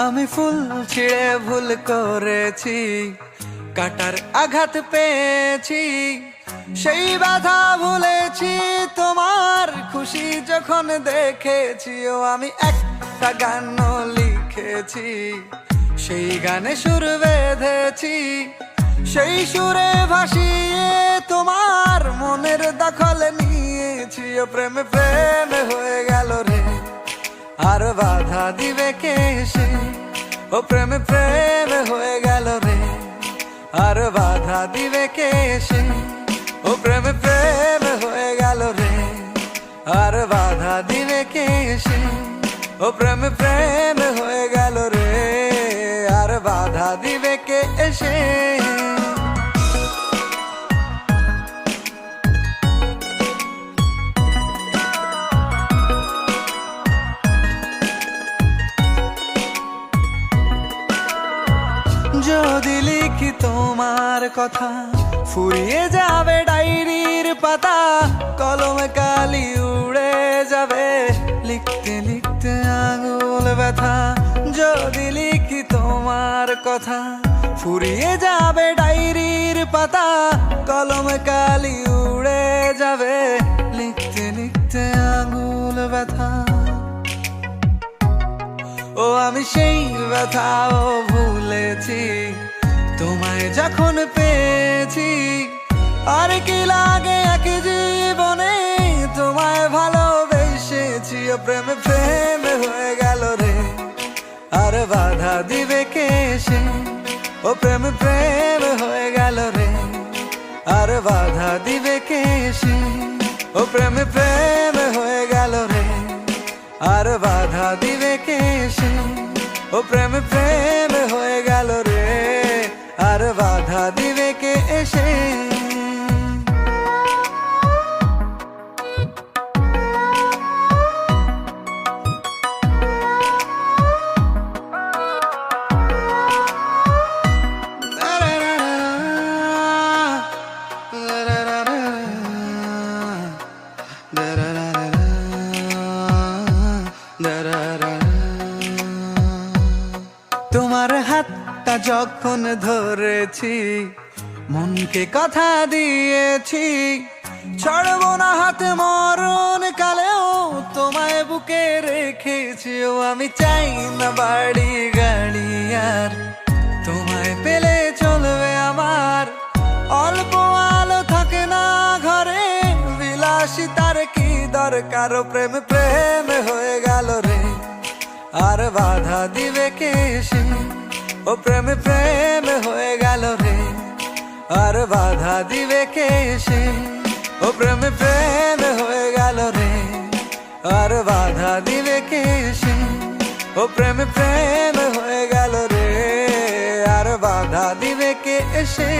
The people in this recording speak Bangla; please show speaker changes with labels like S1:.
S1: আমি ফুল ছিঁড়ে ভুল করেছি, কাটার আঘাত পেয়েছি, সেই বাধা ভুলেছি তোমার খুশি যখন দেখেছি। ও আমি একটা গান লিখেছি, সেই গানে সুর বেঁধেছি, সেই সুরে ভাসিয়ে তোমার মনের দখল নিয়েছি। ও প্রেমে প্রেমে হয়ে গেল রে, আর বাধা দিবে কে সে? ও প্রেমে প্রেমে হয়ে গেল রে, আর বাধা দিবে কে সে? ও প্রেমে প্রেমে হয়ে গেল রে, আর বাধা দিবে কে সে? ও প্রেমে প্রেমে হয়ে গেল রে, আর বাধা দিবে কে এসে? যদি লিখি তোমার কথা, ফুরিয়ে যাবে ডায়েরির পাতা, কলমে কালি উড়ে যাবে, লিখতে লিখতে আঙুল ব্যথা। যদি লিখি তোমার কথা, ফুরিয়ে যাবে ডায়েরির পাতা, কলমে কালি উড়ে যাবে, লিখতে লিখতে আঙুল ব্যথা। ও আমি সেই ব্যথাও ভুলেছি, তোমায় যখন পেয়েছি। আর কি লাগে এক জীবনে, তোমায় ভালোবেসেছি। ও প্রেমে প্রেমে হয়ে গেল রে, আর বাধা দিবে কে সে? ও প্রেমে প্রেমে হয়ে গেল রে, আর বাধা দিবে কে সে? ও প্রেমে প্রেমে হয়ে গেল রে, আর বাধা দিবে কে সে? ও প্রেমে প্রেমে হয়ে গেল রে, আর বাধা দিবে কে এসে? তোমার হাতটা যখন ধরেছি, মনকে কথা দিয়েছি, ছাড়বো না হাত মরণ কালেও, তোমায় বুকে রেখেছি। ও আমি চাই না বাড়ি গাড়ি আর, তোমায় পেলে চলবে আমার। অল্প আলো থাকে না ঘরে, বিলাসিতার কি দরকার? ও প্রেম প্রেমে হয়ে গেল রে, আর বাধা দিবে কে সে? ও প্রেমে প্রেমে হয়ে গেল রে, আর বাধা দিবে কে সে? ও প্রেমে প্রেমে হয়ে গেল রে, আর বাধা দিবে কে সে? ও প্রেমে প্রেমে হয়ে গেল রে, আর বাধা দিবে কে এসে?